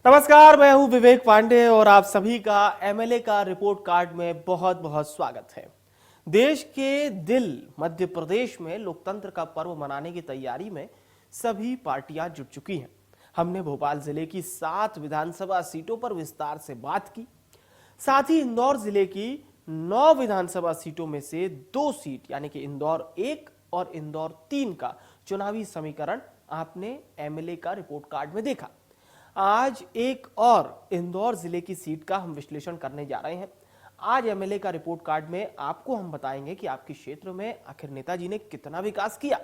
नमस्कार, मैं हूं विवेक पांडे और आप सभी का एमएलए का रिपोर्ट कार्ड में बहुत बहुत स्वागत है। देश के दिल मध्य प्रदेश में लोकतंत्र का पर्व मनाने की तैयारी में सभी पार्टियां जुट चुकी हैं। हमने भोपाल जिले की 7 विधानसभा सीटों पर विस्तार से बात की। साथ ही इंदौर जिले की 9 विधानसभा सीटों में से 2 सीट यानी कि इंदौर 1 और इंदौर 3 का चुनावी समीकरण आपने एमएलए का रिपोर्ट कार्ड में देखा। आज एक और इंदौर जिले की सीट का हम विश्लेषण करने जा रहे हैं। आज एमएलए का रिपोर्ट कार्ड में आपको हम बताएंगे कि आपके क्षेत्र में आखिर नेताजी ने कितना विकास किया,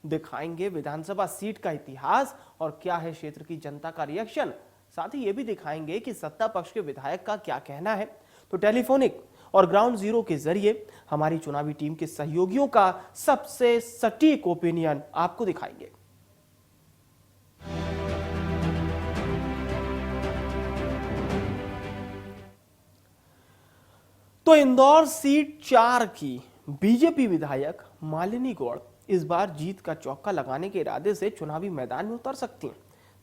दिखाएंगे विधानसभा सीट का इतिहास और क्या है क्षेत्र की जनता का रिएक्शन। साथ ही ये भी दिखाएंगे कि सत्ता पक्ष के विधायक का क्या कहना है। तो टेलीफोनिक और ग्राउंड जीरो के जरिए हमारी चुनावी टीम के सहयोगियों का सबसे सटीक ओपिनियन आपको दिखाएंगे। तो इंदौर सीट 4 की बीजेपी विधायक मालिनी गौड़ इस बार जीत का चौका लगाने के इरादे से चुनावी मैदान में उतर सकती हैं।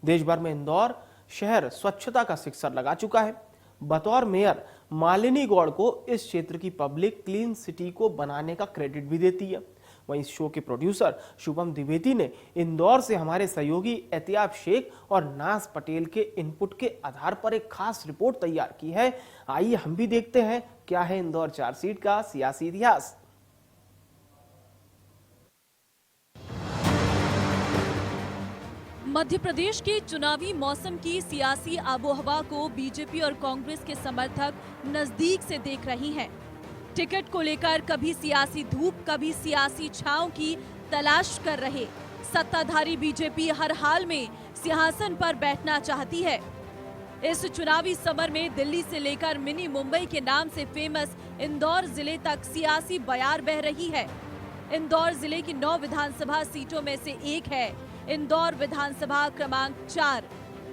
देश भर में इंदौर शहर स्वच्छता का शिखर लगा चुका है। बतौर मेयर मालिनी गौड़ को इस क्षेत्र की पब्लिक क्लीन सिटी को बनाने का क्रेडिट भी देती है। वहीं इस शो के प्रोड्यूसर शुभम द्विवेदी ने इंदौर से हमारे सहयोगी एहतियाब शेख और नाज पटेल के इनपुट के आधार पर एक खास रिपोर्ट तैयार की है। आइए हम भी देखते हैं क्या है इंदौर 4 सीट का सियासी इतिहास। मध्य प्रदेश के चुनावी मौसम की सियासी आबोहवा को बीजेपी और कांग्रेस के समर्थक नजदीक से देख रही हैं। टिकट को लेकर कभी सियासी धूप कभी सियासी छांव की तलाश कर रहे सत्ताधारी बीजेपी हर हाल में सिंहासन पर बैठना चाहती है। इस चुनावी समर में दिल्ली से लेकर मिनी मुंबई के नाम से फेमस इंदौर जिले तक सियासी बयार बह रही है। इंदौर जिले की 9 विधानसभा सीटों में से एक है इंदौर विधानसभा क्रमांक 4।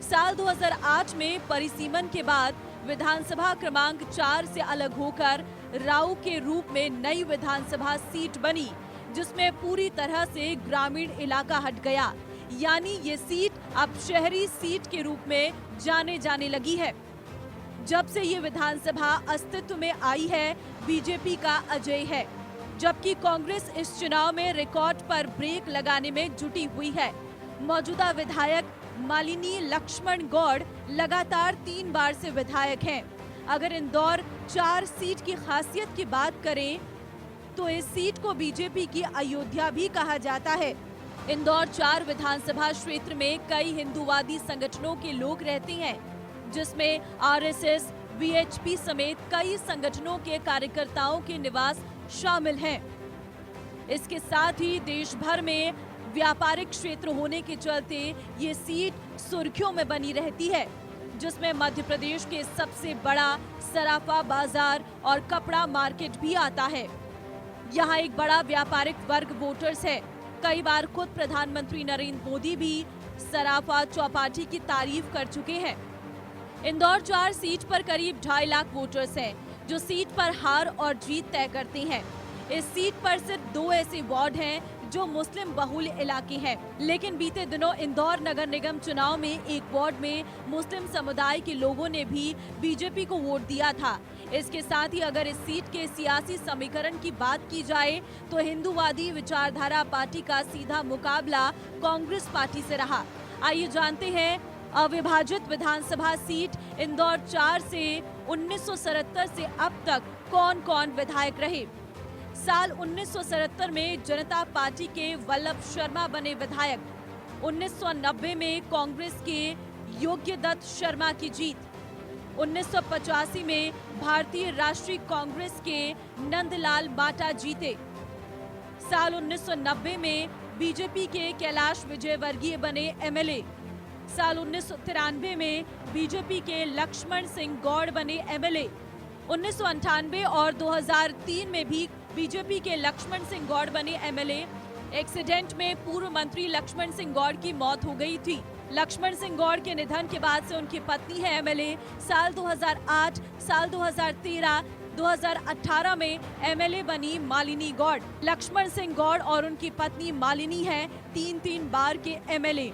साल 2008 में परिसीमन के बाद विधानसभा क्रमांक 4 से अलग होकर राऊ के रूप में नई विधानसभा सीट बनी, जिसमें पूरी तरह से ग्रामीण इलाका हट गया, यानी ये सीट अब शहरी सीट के रूप में जाने जाने लगी है। जब से ये विधानसभा अस्तित्व में आई है, बीजेपी का अजय है, जबकि कांग्रेस इस चुनाव में रिकॉर्ड पर ब्रेक लगाने में जुटी हुई है। मौजूदा विधायक मालिनी लक्ष्मण गौड़ लगातार 3 बार से विधायक हैं। अगर इंदौर 4 सीट की खासियत की बात करें तो इस सीट को बीजेपी की अयोध्या भी कहा जाता है। इंदौर 4 विधानसभा क्षेत्र में कई हिंदूवादी संगठनों के लोग रहते हैं, जिसमें आरएसएस, वीएचपी समेत कई संगठनों के कार्यकर्ताओं के निवास शामिल हैं। इसके साथ ही देश भर में व्यापारिक क्षेत्र होने के चलते ये सीट सुर्खियों में बनी रहती है, जिसमें मध्य प्रदेश के सबसे बड़ा सराफा बाजार और कपड़ा मार्केट भी आता है। यहाँ एक बड़ा व्यापारिक वर्ग वोटर्स है। कई बार खुद प्रधानमंत्री नरेंद्र मोदी भी सराफा चौपाटी की तारीफ कर चुके हैं। इंदौर 4 सीट पर करीब 2.5 लाख वोटर्स हैं, जो सीट पर हार और जीत तय करते हैं। इस सीट पर सिर्फ 2 ऐसे वार्ड हैं जो मुस्लिम बहुल इलाके हैं, लेकिन बीते दिनों इंदौर नगर निगम चुनाव में एक वार्ड में मुस्लिम समुदाय के लोगों ने भी बीजेपी को वोट दिया था। इसके साथ ही अगर इस सीट के सियासी समीकरण की बात की जाए तो हिंदूवादी विचारधारा पार्टी का सीधा मुकाबला कांग्रेस पार्टी से रहा। आइए जानते हैं अविभाजित विधानसभा सीट इंदौर 4 से 1977 से अब तक कौन कौन विधायक रहे। साल 1977 में जनता पार्टी के वल्लभ शर्मा बने विधायक। 1990 में कांग्रेस के योग्य दत्त शर्मा की जीत। 1985 में भारतीय राष्ट्रीय कांग्रेस के नंदलाल माटा जीते। साल 1990 में बीजेपी के कैलाश विजयवर्गीय बने एमएलए। साल 1993 में बीजेपी के लक्ष्मण सिंह गौड़ बने एमएलए। 1998 और 2003 में भी बीजेपी के लक्ष्मण सिंह गौड़ बने एमएलए। एक्सीडेंट में पूर्व मंत्री लक्ष्मण सिंह गौड़ की मौत हो गई थी। लक्ष्मण सिंह गौड़ के निधन के बाद से उनकी पत्नी है एमएलए। साल 2008, साल 2013, 2018 में एमएलए बनी मालिनी गौड़। लक्ष्मण सिंह गौड़ और उनकी पत्नी मालिनी हैं 3 बार के एमएलए।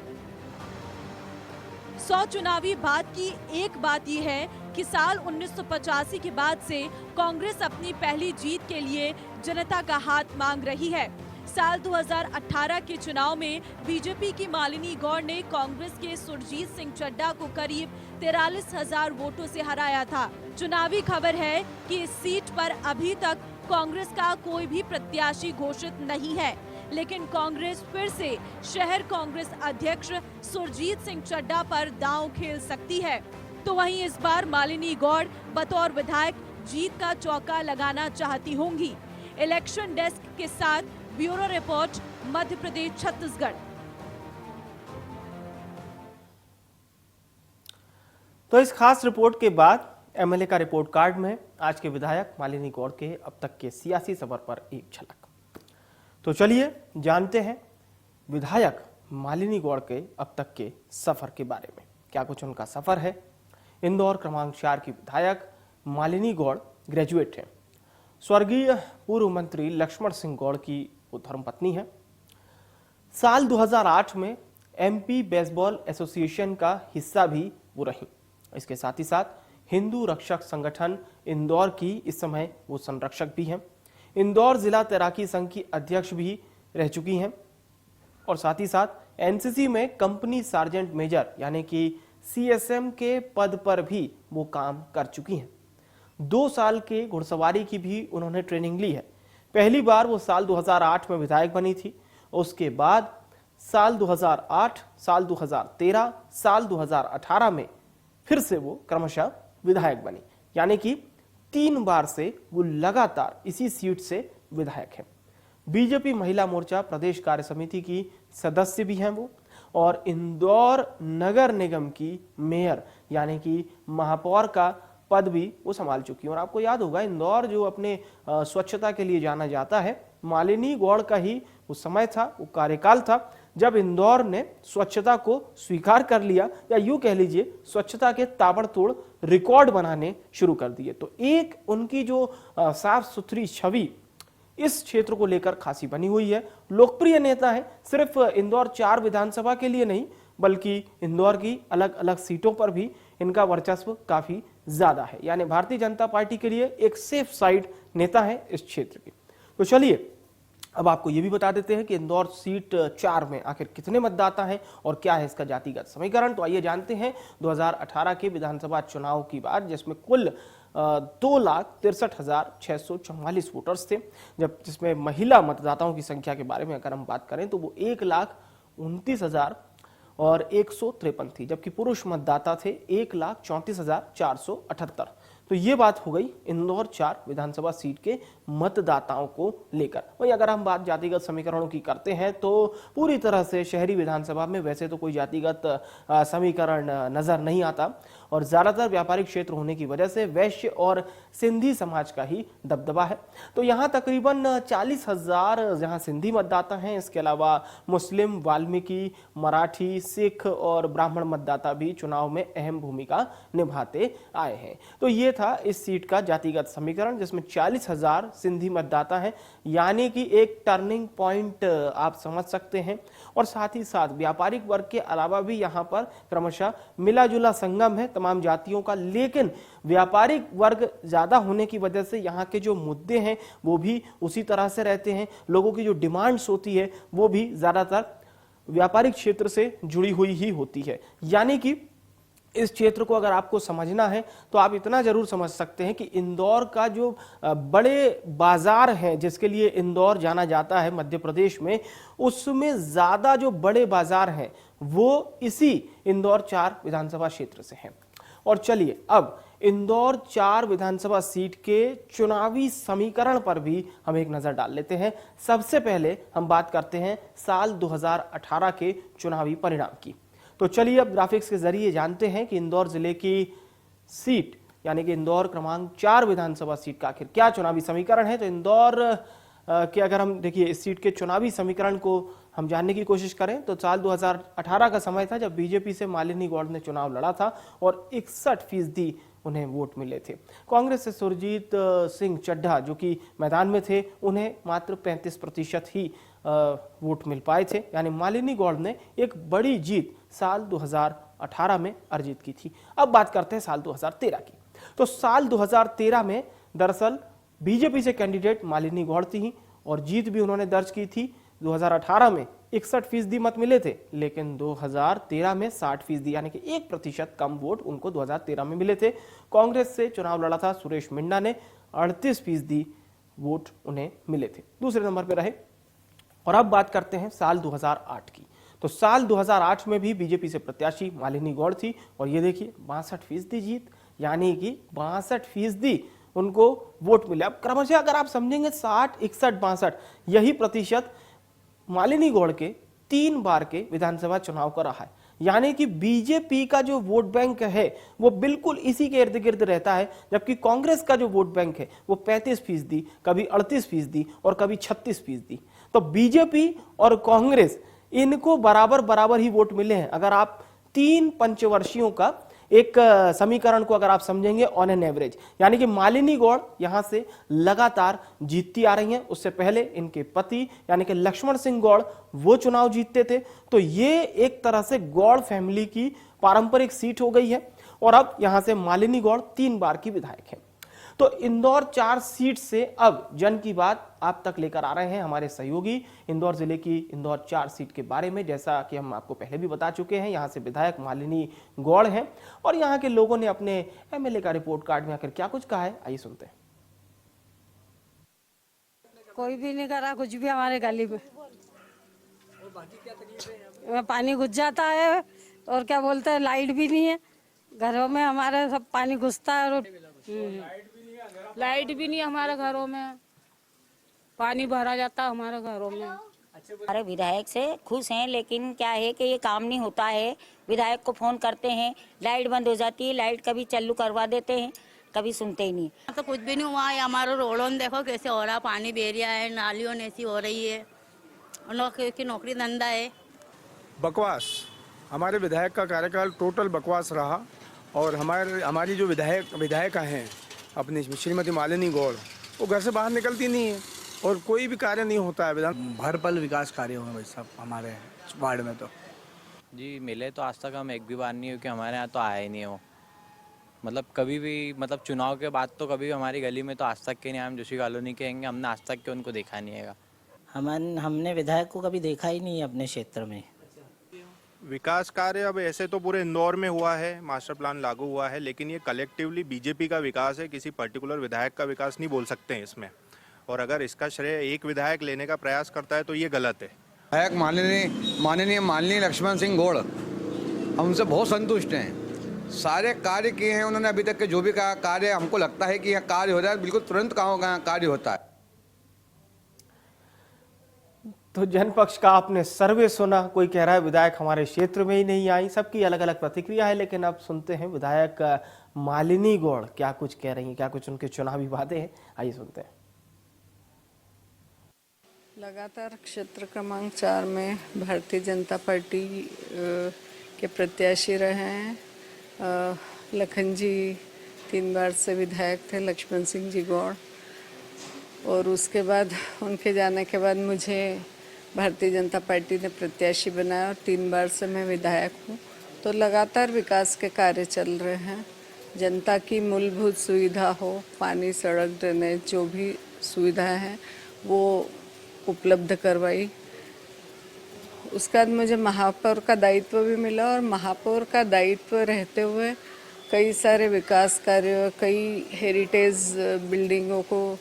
100 चुनावी बात की एक बात यह है कि साल 1985 के बाद से कांग्रेस अपनी पहली जीत के लिए जनता का हाथ मांग रही है। साल 2018 के चुनाव में बीजेपी की मालिनी गौड़ ने कांग्रेस के सुरजीत सिंह चड्ढा को करीब 43,000 वोटों से हराया था। चुनावी खबर है कि इस सीट पर अभी तक कांग्रेस का कोई भी प्रत्याशी घोषित नहीं है, लेकिन कांग्रेस फिर से शहर कांग्रेस अध्यक्ष सुरजीत सिंह चड्ढा पर दांव खेल सकती है। तो वहीं इस बार मालिनी गौड़ बतौर विधायक जीत का चौका लगाना चाहती होंगी। इलेक्शन डेस्क के साथ ब्यूरो रिपोर्ट, मध्य प्रदेश छत्तीसगढ़। तो इस खास रिपोर्ट के बाद एमएलए का रिपोर्ट कार्ड में आज के विधायक मालिनी गौड़ के अब तक के सियासी सफर पर एक झलक। तो चलिए जानते हैं विधायक मालिनी गौड़ के अब तक के सफर के बारे में, क्या कुछ उनका सफर है। इंदौर क्रमांक 4 की विधायक मालिनी गौड़ ग्रेजुएट हैं। स्वर्गीय पूर्व मंत्री लक्ष्मण सिंह गौड़ की वो धर्मपत्नी है। साल 2008 में एमपी बेसबॉल एसोसिएशन का हिस्सा भी वो रही। इसके साथ ही साथ हिंदू रक्षक संगठन इंदौर की इस समय वो संरक्षक भी हैं। इंदौर जिला तैराकी संघ की अध्यक्ष भी रह चुकी हैं और साथ ही साथ एनसीसी में कंपनी सार्जेंट मेजर यानी कि सीएसएम के पद पर भी वो काम कर चुकी हैं। 2 साल के घुड़सवारी की भी उन्होंने ट्रेनिंग ली है। पहली बार वो साल 2008 में विधायक बनी थी। उसके बाद साल 2008, साल 2013, साल 2018 में फिर से वो क्रमशः विधायक बनी, यानी कि 3 बार से वो लगातार इसी सीट से विधायक है। बीजेपी महिला मोर्चा प्रदेश कार्य समिति की सदस्य भी हैं वो, और इंदौर नगर निगम की मेयर यानी कि महापौर का पद भी वो संभाल चुकी है। और आपको याद होगा इंदौर जो अपने स्वच्छता के लिए जाना जाता है, मालिनी गौड़ का ही वो समय था, वो कार्यकाल था जब इंदौर ने स्वच्छता को स्वीकार कर लिया, या यूं कह लीजिए स्वच्छता के ताबड़तोड़ रिकॉर्ड बनाने शुरू कर दिए। तो एक उनकी जो साफ सुथरी छवि इस क्षेत्र को लेकर खासी बनी हुई है। लोकप्रिय नेता है, सिर्फ इंदौर 4 विधानसभा के लिए नहीं बल्कि इंदौर की अलग अलग सीटों पर भी इनका वर्चस्व काफी ज्यादा है। यानी भारतीय जनता पार्टी के लिए एक सेफ साइड नेता है इस क्षेत्र की। तो चलिए अब आपको ये भी बता देते हैं कि इंदौर सीट 4 में आखिर कितने मतदाता हैं और क्या है इसका जातिगत समीकरण। तो आइए जानते हैं 2018 के विधानसभा चुनाव की बात, जिसमें कुल 2,63,644 वोटर्स थे, जब जिसमें महिला मतदाताओं की संख्या के बारे में अगर हम बात करें तो वो 1,29,153 थी, जबकि पुरुष मतदाता थे 1,34,478। तो ये बात हो गई इंदौर 4 विधानसभा सीट के मतदाताओं को लेकर। वही अगर हम बात जातिगत समीकरणों की करते हैं तो पूरी तरह से शहरी विधानसभा में वैसे तो कोई जातिगत समीकरण नजर नहीं आता, और ज्यादातर व्यापारिक क्षेत्र होने की वजह से वैश्य और सिंधी समाज का ही दबदबा है। तो यहाँ तकरीबन 40,000 जहाँ सिंधी मतदाता हैं, इसके अलावा मुस्लिम, वाल्मीकि, मराठी, सिख और ब्राह्मण मतदाता भी चुनाव में अहम भूमिका निभाते आए हैं। तो ये था इस सीट का जातिगत समीकरण, जिसमें 40,000 सिंधी मतदाता हैं, यानी कि एक टर्निंग पॉइंट आप समझ सकते हैं। और साथ ही साथ व्यापारिक वर्ग के अलावा भी यहाँ पर क्रमशः मिला जुला संगम है तमाम जातियों का, लेकिन व्यापारिक वर्ग ज्यादा होने की वजह से यहाँ के जो मुद्दे हैं वो भी उसी तरह से रहते हैं। लोगों की जो डिमांड्स होती है वो भी ज्यादातर व्यापारिक क्षेत्र से जुड़ी हुई ही होती है। यानी कि इस क्षेत्र को अगर आपको समझना है तो आप इतना जरूर समझ सकते हैं कि इंदौर का जो बड़े बाजार हैं, जिसके लिए इंदौर जाना जाता है मध्य प्रदेश में, उसमें ज्यादा जो बड़े बाजार हैं वो इसी इंदौर 4 विधानसभा क्षेत्र से हैं। और चलिए अब इंदौर 4 विधानसभा सीट के चुनावी समीकरण पर भी हम एक नजर डाल लेते हैं। सबसे पहले हम बात करते हैं साल 2018 के चुनावी परिणाम की। तो चलिए अब ग्राफिक्स के जरिए जानते हैं कि इंदौर जिले की सीट यानी कि इंदौर क्रमांक 4 विधानसभा सीट का आखिर क्या चुनावी समीकरण है। तो इंदौर के अगर हम देखिए इस सीट के चुनावी समीकरण को हम जानने की कोशिश करें तो साल 2018 का समय था जब बीजेपी से मालिनी गौड़ ने चुनाव लड़ा था और 61% उन्हें वोट मिले थे। कांग्रेस से सुरजीत सिंह चड्ढा जो कि मैदान में थे, उन्हें मात्र 35% ही वोट मिल पाए थे। यानी मालिनी गौड़ ने एक बड़ी जीत साल 2018 में अर्जित की थी। अब बात करते हैं साल 2013 की। तो साल 2013 में दरअसल बीजेपी से कैंडिडेट मालिनी गौड़ थी और जीत भी उन्होंने दर्ज की थी। 2018 में 61% मत मिले थे, लेकिन 2013 में 60% यानी कि 1% कम वोट उनको 2013 में मिले थे। कांग्रेस से चुनाव लड़ा था सुरेश मिंडा ने, 38% वोट उन्हें मिले थे, दूसरे नंबर पर रहे। और अब बात करते हैं साल 2008 की। तो साल 2008 में भी बीजेपी से प्रत्याशी मालिनी गौड़ थी और ये देखिए 62% जीत, यानी कि 62% उनको वोट मिले। अब क्रमशः अगर आप समझेंगे 60, 61, 62 यही प्रतिशत मालिनी गौड़ के 3 बार के विधानसभा चुनाव का रहा है। यानी कि बीजेपी का जो वोट बैंक है वो बिल्कुल इसी के इर्द गिर्द रहता है, जबकि कांग्रेस का जो वोट बैंक है वो 35%, कभी 38% और कभी 36%। तो बीजेपी और कांग्रेस इनको बराबर बराबर ही वोट मिले हैं। अगर आप 3 पंचवर्षीयों का एक समीकरण को अगर आप समझेंगे ऑन एन एवरेज, यानी कि मालिनी गौड़ यहां से लगातार जीतती आ रही हैं। उससे पहले इनके पति यानी कि लक्ष्मण सिंह गौड़ वो चुनाव जीतते थे। तो ये एक तरह से गौड़ फैमिली की पारंपरिक सीट हो गई है और अब यहां से मालिनी गौड़ 3 बार की विधायक है। तो इंदौर 4 सीट से अब जन की बात आप तक लेकर आ रहे हैं हमारे सहयोगी इंदौर जिले की इंदौर 4 सीट के बारे में। जैसा कि हम आपको पहले भी बता चुके हैं, यहां से विधायक मालिनी गौड़ हैं और यहां के लोगों ने अपने एमएलए का रिपोर्ट कार्ड में आकर क्या कुछ कहा है, आइए सुनते हैं। कोई भी नहीं करा कुछ भी हमारे गली में। पानी घुस जाता है और क्या बोलते हैं, लाइट भी नहीं है घरों में हमारे, सब पानी घुसता है। और लाइट भी नहीं हमारे घरों में, पानी भरा जाता है हमारे घरों में। हमारे विधायक से खुश हैं, लेकिन क्या है कि ये काम नहीं होता है। विधायक को फोन करते हैं, लाइट बंद हो जाती है, लाइट कभी चालू करवा देते हैं, कभी सुनते ही नहीं। तो कुछ भी नहीं हुआ है। हमारा रोडों में देखो कैसे हो रहा, पानी बेरिया है, नालियों ने ऐसी हो रही है, उन लोग की नौकरी धंधा है। बकवास, हमारे विधायक का कार्यकाल टोटल बकवास रहा और हमारी जो विधायिका हैं अपनी श्रीमती मालिनी गौड़, वो घर से बाहर निकलती नहीं है और कोई भी कार्य नहीं होता है। भर पल विकास कार्य होंगे भाई साहब हमारे वार्ड में। तो जी मिले तो आज तक हम एक भी बार नहीं, क्योंकि हमारे यहाँ तो आया ही नहीं है वो। मतलब कभी भी, मतलब चुनाव के बाद तो कभी भी हमारी गली में तो आज तक के नहीं, हम जोशी कॉलोनी के हैं, हमने आज तक के उनको देखा नहीं है। हमने विधायक को कभी देखा ही नहीं है अपने क्षेत्र में। विकास कार्य अब ऐसे तो पूरे इंदौर में हुआ है, मास्टर प्लान लागू हुआ है, लेकिन ये कलेक्टिवली बीजेपी का विकास है, किसी पर्टिकुलर विधायक का विकास नहीं बोल सकते हैं इसमें। और अगर इसका श्रेय एक विधायक लेने का प्रयास करता है तो ये गलत है। विधायक माननीय लक्ष्मण सिंह गौड़, हम उनसे बहुत संतुष्ट हैं। सारे कार्य किए हैं उन्होंने अभी तक के, जो भी कार्य हमको लगता है कि यह कार्य हो रहा है, बिल्कुल तुरंत कार्य होता है। तो जनपक्ष का आपने सर्वे सुना, कोई कह रहा है विधायक हमारे क्षेत्र में ही नहीं आई, सबकी अलग अलग प्रतिक्रिया है। लेकिन अब सुनते हैं विधायक मालिनी गौड़ क्या कुछ कह रही हैं, क्या कुछ उनके चुनावी वादे हैं, आइए सुनते हैं। लगातार क्षेत्र क्रमांक 4 में भारतीय जनता पार्टी के प्रत्याशी रहे हैं। लखन जी 3 बार से विधायक थे, लक्ष्मण सिंह जी गौड़, और उसके बाद उनके जाने के बाद मुझे भारतीय जनता पार्टी ने प्रत्याशी बनाया और 3 बार से मैं विधायक हूँ। तो लगातार विकास के कार्य चल रहे हैं। जनता की मूलभूत सुविधा हो, पानी, सड़क, ड्रेनेज, जो भी सुविधाएं हैं वो उपलब्ध करवाई। उसके बाद मुझे महापौर का दायित्व भी मिला और महापौर का दायित्व रहते हुए कई सारे विकास कार्य, कई हेरिटेज बिल्डिंगों को,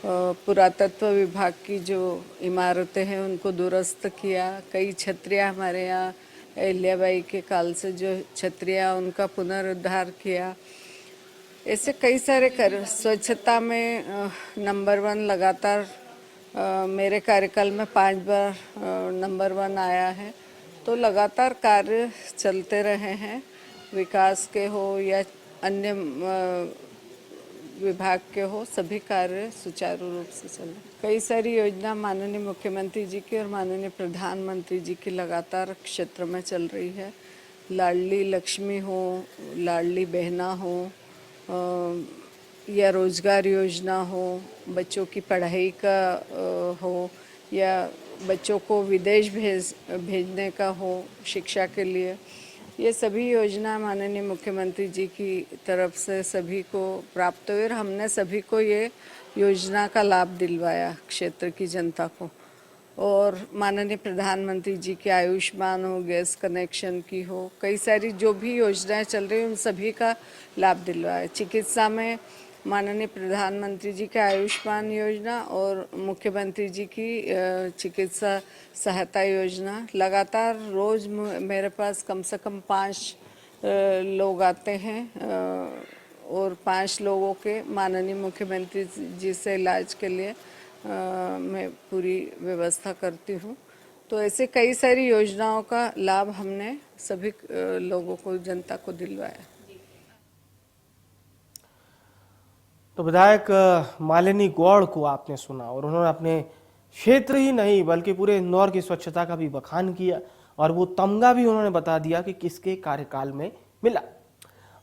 पुरातत्व विभाग की जो इमारतें हैं उनको दुरुस्त किया। कई छतरियाँ हमारे यहाँ अहिल्याबाई के काल से जो छतरियाँ, उनका पुनरुद्धार किया। ऐसे कई सारे कर। स्वच्छता में नंबर 1 लगातार मेरे कार्यकाल में 5 बार नंबर 1 आया है। तो लगातार कार्य चलते रहे हैं, विकास के हो या अन्य विभाग के हो, सभी कार्य सुचारू रूप से चल रहे। कई सारी योजना माननीय मुख्यमंत्री जी की और माननीय प्रधानमंत्री जी की लगातार क्षेत्र में चल रही है। लाडली लक्ष्मी हो, लाडली बहना हो, या रोजगार योजना हो, बच्चों की पढ़ाई का हो, या बच्चों को विदेश भेजने का हो शिक्षा के लिए, ये सभी योजना माननीय मुख्यमंत्री जी की तरफ से सभी को प्राप्त हुई और हमने सभी को ये योजना का लाभ दिलवाया क्षेत्र की जनता को। और माननीय प्रधानमंत्री जी के आयुष्मान हो, गैस कनेक्शन की हो, कई सारी जो भी योजनाएं चल रही हैं उन सभी का लाभ दिलवाया। चिकित्सा में माननीय प्रधानमंत्री जी का आयुष्मान योजना और मुख्यमंत्री जी की चिकित्सा सहायता योजना, लगातार रोज मेरे पास कम से कम 5 लोग आते हैं और 5 लोगों के माननीय मुख्यमंत्री जी से इलाज के लिए मैं पूरी व्यवस्था करती हूँ। तो ऐसे कई सारी योजनाओं का लाभ हमने सभी लोगों को, जनता को दिलवाया। तो विधायक मालिनी गौड़ को आपने सुना और उन्होंने अपने क्षेत्र ही नहीं बल्कि पूरे इंदौर की स्वच्छता का भी बखान किया और वो तमगा भी उन्होंने बता दिया कि किसके कार्यकाल में मिला।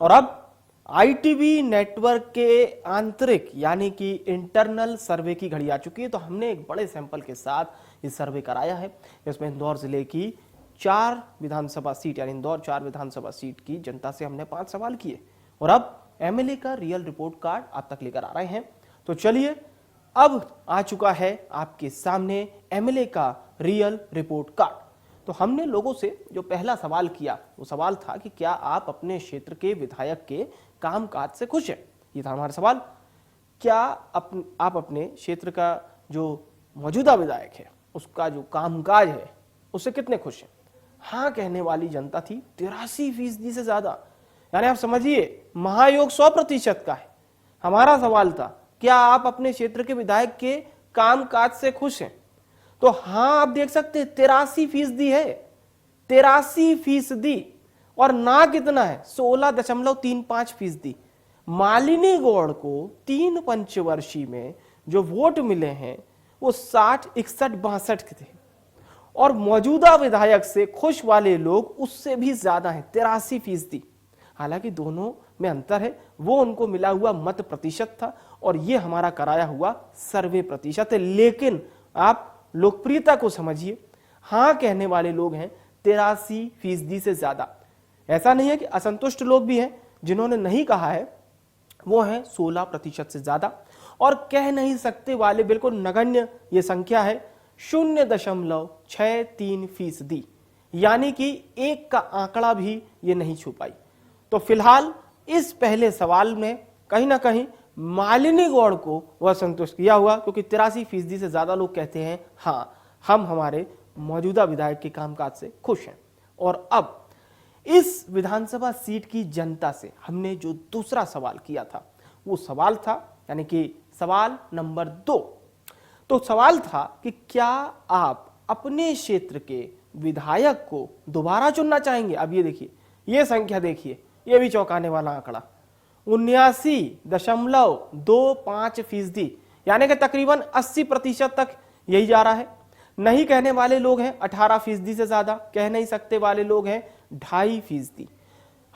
और अब आईटीबी नेटवर्क के आंतरिक यानी कि इंटरनल सर्वे की घड़ी आ चुकी है। तो हमने एक बड़े सैंपल के साथ इस सर्वे कराया है। इसमें इंदौर जिले की 4 विधानसभा सीट यानी इंदौर 4 विधानसभा सीट की जनता से हमने 5 सवाल किए और अब एमएलए का रियल रिपोर्ट कार्ड आप तक लेकर आ रहे हैं। तो चलिए अब आ चुका है आपके सामने एमएलए का रियल रिपोर्ट कार्ड। तो हमने लोगों से जो पहला सवाल किया वो सवाल था कि क्या आप अपने क्षेत्र के विधायक के कामकाज से खुश हैं? ये था हमारा सवाल। क्या आप अपने क्षेत्र का जो मौजूदा विधायक है उसका जो कामकाज है उससे कितने खुश हैं? हाँ कहने वाली जनता थी 83% से ज्यादा, यानी आप समझिए महायोग 100% का है। हमारा सवाल था क्या आप अपने क्षेत्र के विधायक के कामकाज से खुश हैं? तो हाँ आप देख सकते हैं 83% है, 83%। और ना कितना है 16.35%। मालिनी गौड़ को 3 पंचवर्षीय में जो वोट मिले हैं वो 60, 61, 62 के थे और मौजूदा विधायक से खुश वाले लोग उससे भी ज्यादा हैं 83%। हालांकि दोनों में अंतर है, वो उनको मिला हुआ मत प्रतिशत था और ये हमारा कराया हुआ सर्वे प्रतिशत है। लेकिन आप लोकप्रियता को समझिए, हाँ कहने वाले लोग हैं 83% से ज्यादा। ऐसा नहीं है कि असंतुष्ट लोग भी हैं, जिन्होंने नहीं कहा है वो हैं 16% से ज्यादा और कह नहीं सकते वाले बिल्कुल नगण्य ये संख्या है 0.63%, यानी कि 1 का आंकड़ा भी ये नहीं छू पाई। तो फिलहाल इस पहले सवाल में कहीं ना कहीं मालिनी गौड़ को वह संतुष्ट किया हुआ, क्योंकि 83% से ज्यादा लोग कहते हैं हाँ हम हमारे मौजूदा विधायक के कामकाज से खुश हैं। और अब इस विधानसभा सीट की जनता से हमने जो दूसरा सवाल किया था वो सवाल था यानी कि सवाल नंबर 2। तो सवाल था कि क्या आप अपने क्षेत्र के विधायक को दोबारा चुनना चाहेंगे? अब ये देखिए, ये संख्या देखिए, ये भी चौंकाने वाला आंकड़ा 79.25%, यानी कि तकरीबन 80% तक यही जा रहा है। नहीं कहने वाले लोग हैं 18% से ज्यादा, कह नहीं सकते वाले लोग हैं 2.5%।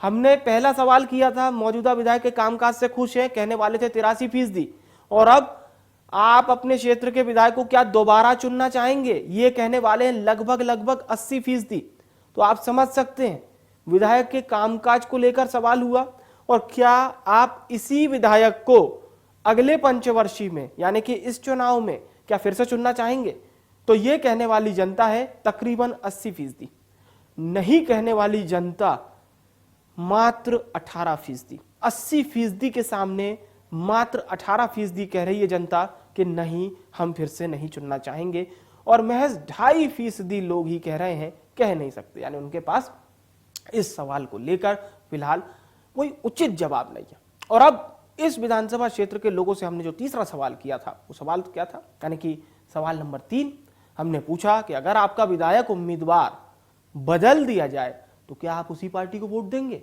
हमने पहला सवाल किया था मौजूदा विधायक के कामकाज से खुश हैं, कहने वाले थे 83%। और अब आप अपने क्षेत्र के विधायक को क्या दोबारा चुनना चाहेंगे? ये कहने वाले हैं लगभग 80%। तो आप समझ सकते हैं विधायक के कामकाज को लेकर सवाल हुआ और क्या आप इसी विधायक को अगले पंचवर्षीय में यानी कि इस चुनाव में क्या फिर से चुनना चाहेंगे? तो ये कहने वाली जनता है तकरीबन 80%। नहीं कहने वाली जनता मात्र 18%। 80% के सामने मात्र 18% कह रही है जनता कि नहीं हम फिर से नहीं चुनना चाहेंगे और महज 2.5% लोग ही कह रहे हैं कह नहीं सकते, यानी उनके पास इस सवाल को लेकर फिलहाल कोई उचित जवाब नहीं है। और अब इस विधानसभा क्षेत्र के लोगों से हमने जो तीसरा सवाल किया था वो सवाल तो क्या था, यानी कि सवाल नंबर 3 हमने पूछा कि अगर आपका विधायक उम्मीदवार बदल दिया जाए तो क्या आप उसी पार्टी को वोट देंगे?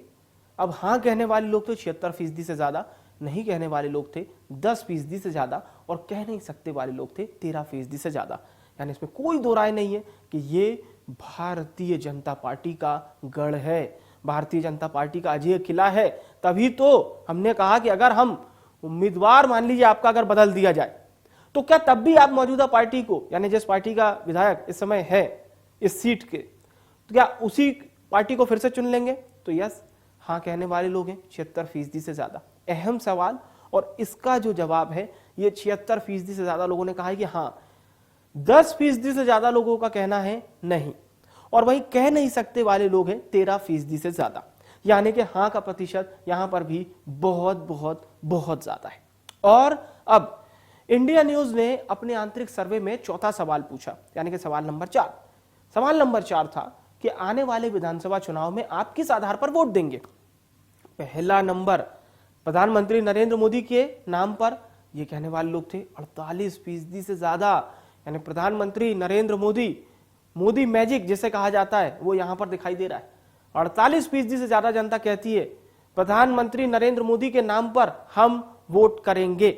अब हाँ कहने वाले लोग थे 76% से ज्यादा, नहीं कहने वाले लोग थे 10% से ज्यादा और कह नहीं सकते वाले लोग थे 13% से ज्यादा। यानी इसमें कोई दो राय नहीं है कि ये भारतीय जनता पार्टी का गढ़ है, भारतीय जनता पार्टी का अजय किला है। तभी तो हमने कहा कि अगर हम उम्मीदवार मान लीजिए आपका अगर बदल दिया जाए तो क्या तब भी आप मौजूदा पार्टी को यानी जिस पार्टी का विधायक इस समय है इस सीट के, तो क्या उसी पार्टी को फिर से चुन लेंगे? तो यस, हाँ कहने वाले लोग हैं 76% से ज्यादा। अहम सवाल और इसका जो जवाब है ये 76% से ज्यादा लोगों ने कहा है कि हाँ। 10% से ज्यादा लोगों का कहना है नहीं, और वहीं कह नहीं सकते वाले लोग हैं 13% से ज्यादा, यानी कि हाँ का प्रतिशत यहां पर भी बहुत बहुत बहुत ज्यादा है। और अब इंडिया न्यूज ने अपने आंतरिक सर्वे में चौथा सवाल पूछा, यानी कि सवाल नंबर 4। सवाल नंबर 4 था कि आने वाले विधानसभा चुनाव में आप किस आधार पर वोट देंगे। पहला नंबर प्रधानमंत्री नरेंद्र मोदी के नाम पर, यह कहने वाले लोग थे 48% से ज्यादा, यानी प्रधानमंत्री नरेंद्र मोदी, मोदी मैजिक जिसे कहा जाता है वो यहां पर दिखाई दे रहा है। 48% से ज्यादा जनता कहती है प्रधानमंत्री नरेंद्र मोदी के नाम पर हम वोट करेंगे।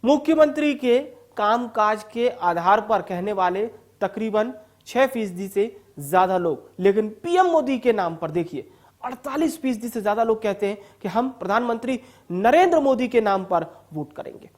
मुख्यमंत्री के कामकाज के आधार पर कहने वाले तकरीबन 6% से ज्यादा लोग, लेकिन पीएम मोदी के नाम पर देखिए 48% से ज्यादा लोग कहते हैं कि हम प्रधानमंत्री नरेंद्र मोदी के नाम पर वोट करेंगे।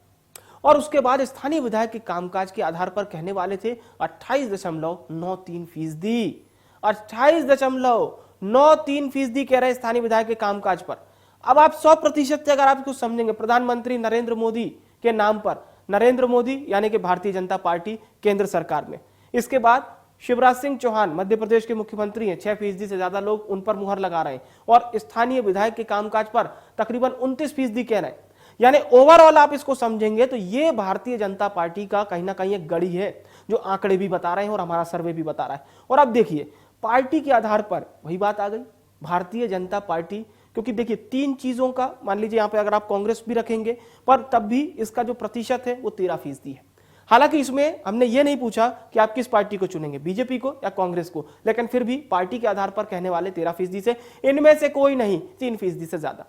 और उसके बाद स्थानीय विधायक के कामकाज के आधार पर कहने वाले थे 28.93%। 28.93% कह रहे स्थानीय विधायक के कामकाज पर। अब आप 100% अगर आप इसको समझेंगे प्रधानमंत्री नरेंद्र मोदी के नाम पर, नरेंद्र मोदी यानी कि भारतीय जनता पार्टी केंद्र सरकार में, इसके बाद शिवराज सिंह चौहान मध्य प्रदेश के मुख्यमंत्री हैं, 6% से ज्यादा लोग उन पर मुहर लगा रहे हैं, और स्थानीय विधायक के कामकाज पर तकरीबन 29% कह रहे हैं। यानी ओवरऑल आप इसको समझेंगे तो ये भारतीय जनता पार्टी का कहीं ना कहीं एक गढ़ी है, जो आंकड़े भी बता रहे हैं और हमारा सर्वे भी बता रहा है। और अब देखिए पार्टी के आधार पर वही बात आ गई, भारतीय जनता पार्टी, क्योंकि देखिए 3 चीजों का, मान लीजिए यहां पे अगर आप कांग्रेस भी रखेंगे पर तब भी इसका जो प्रतिशत है वो 13% है। हालांकि इसमें हमने ये नहीं पूछा कि आप किस पार्टी को चुनेंगे, बीजेपी को या कांग्रेस को, लेकिन फिर भी पार्टी के आधार पर कहने वाले 13% से, इनमें से कोई नहीं 3% से ज्यादा।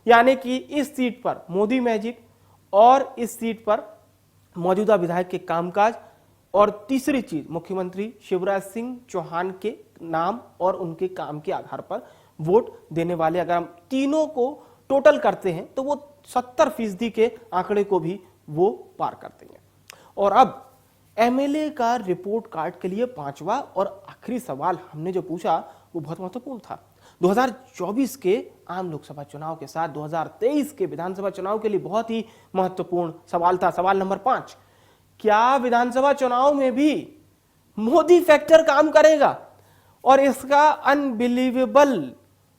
यानी कि इस सीट पर मोदी मैजिक और इस सीट पर मौजूदा विधायक के कामकाज, और तीसरी चीज मुख्यमंत्री शिवराज सिंह चौहान के नाम और उनके काम के आधार पर वोट देने वाले, अगर हम तीनों को टोटल करते हैं तो वो 70% के आंकड़े को भी वो पार कर देंगे। और अब एमएलए का रिपोर्ट कार्ड के लिए 5वां और आखिरी सवाल हमने जो पूछा वो बहुत महत्वपूर्ण था। 2024 के आम लोकसभा चुनाव के साथ 2023 के विधानसभा चुनाव के लिए बहुत ही महत्वपूर्ण सवाल था। सवाल नंबर 5, क्या विधानसभा चुनाव में भी मोदी फैक्टर काम करेगा? और इसका अनबिलीवेबल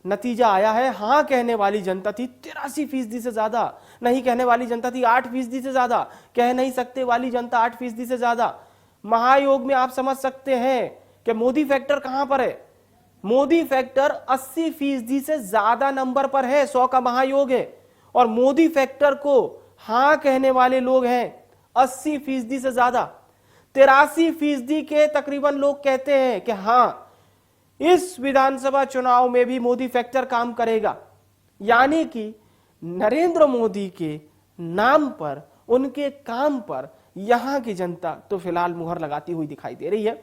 नतीजा आया है। हां कहने वाली जनता थी 83% से ज्यादा, नहीं कहने वाली जनता थी 8% से ज्यादा, कह नहीं सकते वाली जनता 8% से ज्यादा। महायोग में आप समझ सकते हैं कि मोदी फैक्टर कहां पर है। मोदी फैक्टर 80% से ज्यादा नंबर पर है, 100 का महायोग है, और मोदी फैक्टर को हां कहने वाले लोग हैं 80% से ज्यादा। 83% के तकरीबन लोग कहते हैं कि हां इस विधानसभा चुनाव में भी मोदी फैक्टर काम करेगा। यानी कि नरेंद्र मोदी के नाम पर, उनके काम पर यहां की जनता तो फिलहाल मुहर लगाती हुई दिखाई दे रही है।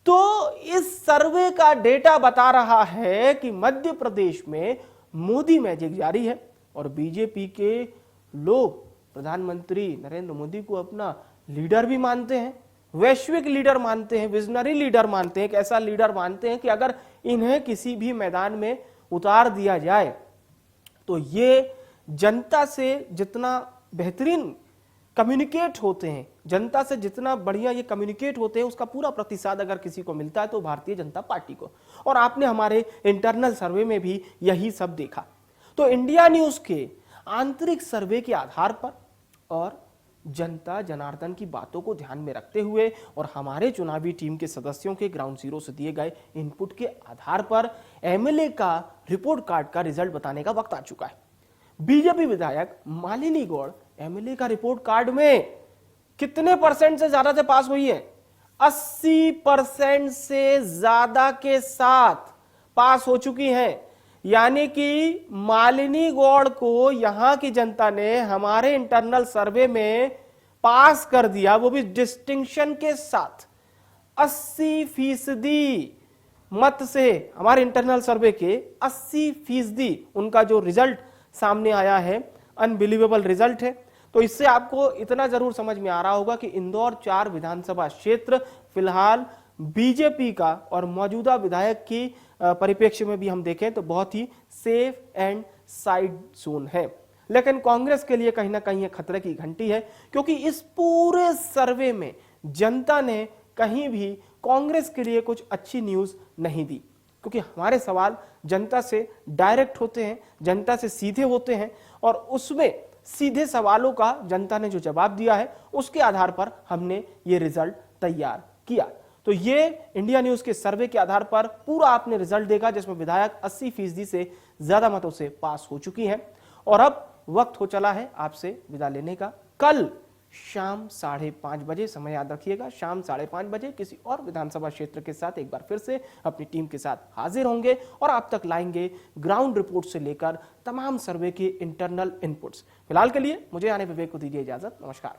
तो इस सर्वे का डेटा बता रहा है कि मध्य प्रदेश में मोदी मैजिक जारी है और बीजेपी के लोग प्रधानमंत्री नरेंद्र मोदी को अपना लीडर भी मानते हैं, वैश्विक लीडर मानते हैं, विजनरी लीडर मानते हैं, एक ऐसा लीडर मानते हैं कि अगर इन्हें किसी भी मैदान में उतार दिया जाए तो ये जनता से जितना बेहतरीन कम्युनिकेट होते हैं, जनता से जितना बढ़िया ये कम्युनिकेट होते हैं, उसका पूरा प्रतिशत अगर किसी को मिलता है तो भारतीय जनता पार्टी को। और आपने हमारे इंटरनल सर्वे में भी यही सब देखा। तो इंडिया न्यूज के आंतरिक सर्वे के आधार पर और जनता जनार्दन की बातों को ध्यान में रखते हुए और हमारे चुनावी टीम के सदस्यों के ग्राउंड जीरो से दिए गए इनपुट के आधार पर एमएलए का रिपोर्ट कार्ड का रिजल्ट बताने का वक्त आ चुका है। बीजेपी विधायक मालिनी गौड़ एमएलए का रिपोर्ट कार्ड में कितने % से ज्यादा से पास हुई है? 80% से ज्यादा के साथ पास हो चुकी हैं। यानी कि मालिनी गौड़ को यहां की जनता ने हमारे इंटरनल सर्वे में पास कर दिया, वो भी डिस्टिंक्शन के साथ। 80% मत से हमारे इंटरनल सर्वे के 80% उनका जो रिजल्ट सामने आया है, अनबिलीवेबल रिजल्ट है। तो इससे आपको इतना जरूर समझ में आ रहा होगा कि इंदौर 4 विधानसभा क्षेत्र फिलहाल बीजेपी का और मौजूदा विधायक की परिप्रेक्ष्य में भी हम देखें तो बहुत ही सेफ एंड साइड जोन है। लेकिन कांग्रेस के लिए कहीं ना कहीं ये खतरे की घंटी है, क्योंकि इस पूरे सर्वे में जनता ने कहीं भी कांग्रेस के लिए कुछ अच्छी न्यूज नहीं दी, क्योंकि हमारे सवाल जनता से डायरेक्ट होते हैं, जनता से सीधे होते हैं, और उसमें सीधे सवालों का जनता ने जो जवाब दिया है उसके आधार पर हमने ये रिजल्ट तैयार किया। तो ये इंडिया न्यूज के सर्वे के आधार पर पूरा आपने रिजल्ट देखा, जिसमें विधायक 80% से ज्यादा मतों से पास हो चुकी हैं। और अब वक्त हो चला है आपसे विदा लेने का। कल शाम 5:30 बजे, समय याद रखिएगा, शाम 5:30 बजे किसी और विधानसभा क्षेत्र के साथ एक बार फिर से अपनी टीम के साथ हाजिर होंगे और आप तक लाएंगे ग्राउंड रिपोर्ट से लेकर तमाम सर्वे के इंटरनल इनपुट्स। फिलहाल के लिए मुझे यानी विवेक को दीजिए इजाजत। नमस्कार।